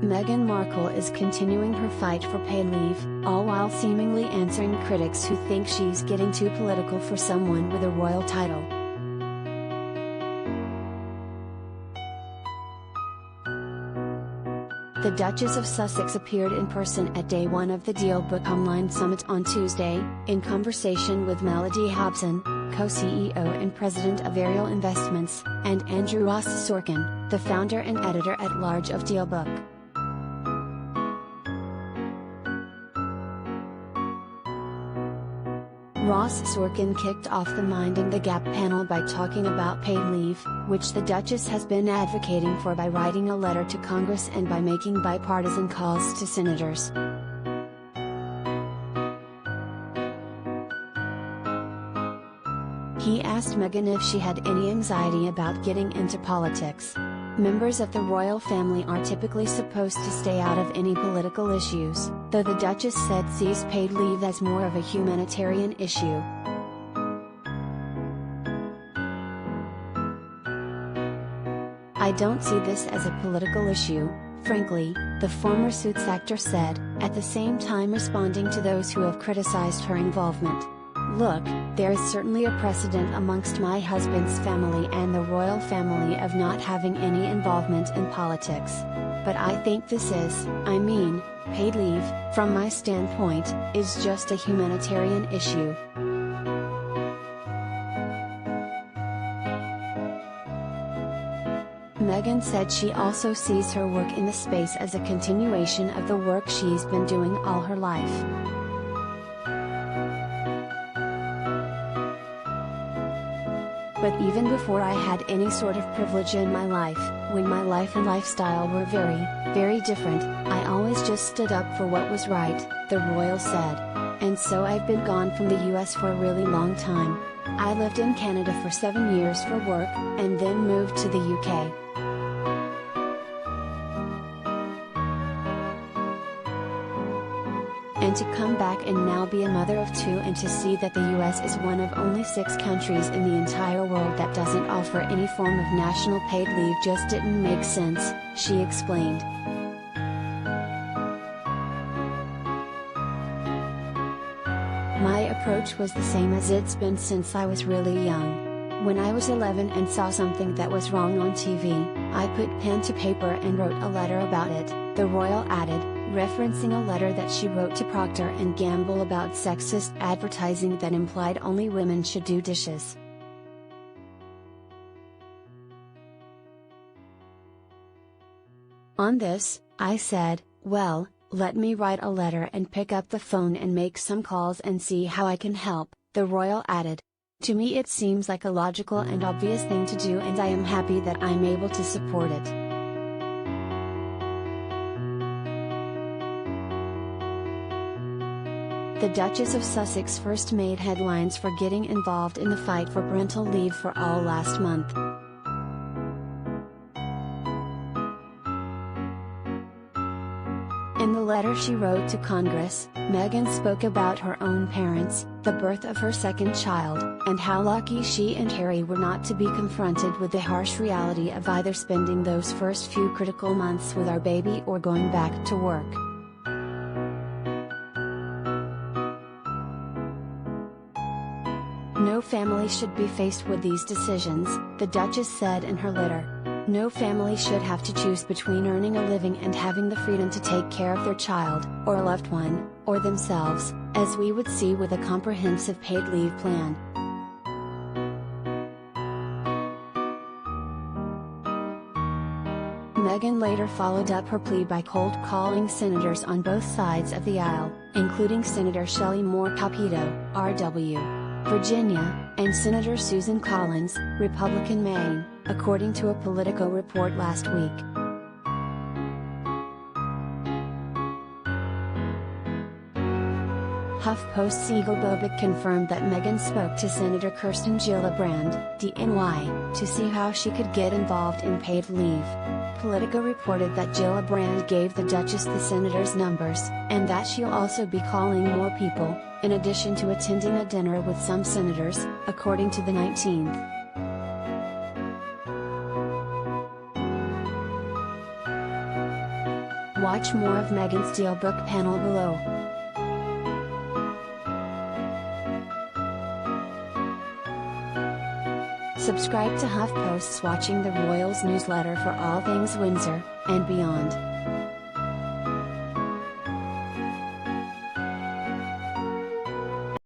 Meghan Markle is continuing her fight for paid leave, all while seemingly answering critics who think she's getting too political for someone with a royal title. The Duchess of Sussex appeared in person at day one of the Deal Book Online Summit on Tuesday, in conversation with Melody Hobson, co-CEO and president of Ariel Investments, and Andrew Ross Sorkin, the founder and editor-at-large of DealBook. Ross Sorkin kicked off the Minding the Gap panel by talking about paid leave, which the Duchess has been advocating for by writing a letter to Congress and by making bipartisan calls to senators. He asked Meghan if she had any anxiety about getting into politics. Members of the royal family are typically supposed to stay out of any political issues, though the Duchess said sees paid leave as more of a humanitarian issue. "I don't see this as a political issue, frankly," the former Suits actor said, at the same time responding to those who have criticized her involvement. "Look, there is certainly a precedent amongst my husband's family and the royal family of not having any involvement in politics. But I think this is, paid leave, from my standpoint, is just a humanitarian issue." Meghan said she also sees her work in the space as a continuation of the work she's been doing all her life. "But even before I had any sort of privilege in my life, when my life and lifestyle were very, very different, I always just stood up for what was right," the royal said. "And so I've been gone from the US for a really long time. I lived in Canada for 7 years for work, and then moved to the UK. And to come back and now be a mother of 2 and to see that the US is one of only 6 countries in the entire world that doesn't offer any form of national paid leave just didn't make sense," she explained. "My approach was the same as it's been since I was really young. When I was 11 and saw something that was wrong on TV, I put pen to paper and wrote a letter about it," the royal added, referencing a letter that she wrote to Procter & Gamble about sexist advertising that implied only women should do dishes. "On this, I said, well, let me write a letter and pick up the phone and make some calls and see how I can help," the royal added. "To me it seems like a logical and obvious thing to do, and I am happy that I'm able to support it." The Duchess of Sussex first made headlines for getting involved in the fight for parental leave for all last month. In the letter she wrote to Congress, Meghan spoke about her own parents, the birth of her second child, and how lucky she and Harry were not to be confronted with the harsh reality of either spending those first few critical months with our baby or going back to work. "No family should be faced with these decisions," the Duchess said in her letter. "No family should have to choose between earning a living and having the freedom to take care of their child, or a loved one, or themselves, as we would see with a comprehensive paid leave plan." Meghan later followed up her plea by cold calling senators on both sides of the aisle, including Senator Shelley Moore Capito, RW. Virginia, and Senator Susan Collins, Republican Maine, according to a Politico report last week. HuffPost's Igor Bobek confirmed that Meghan spoke to Senator Kirsten Gillibrand, DNY, to see how she could get involved in paid leave. Politico reported that Gillibrand gave the Duchess the senator's numbers, and that she'll also be calling more people, in addition to attending a dinner with some senators, according to the 19th. Watch more of Meghan's Dealbook panel below. Subscribe to HuffPost's Watching the Royals newsletter for all things Windsor and beyond.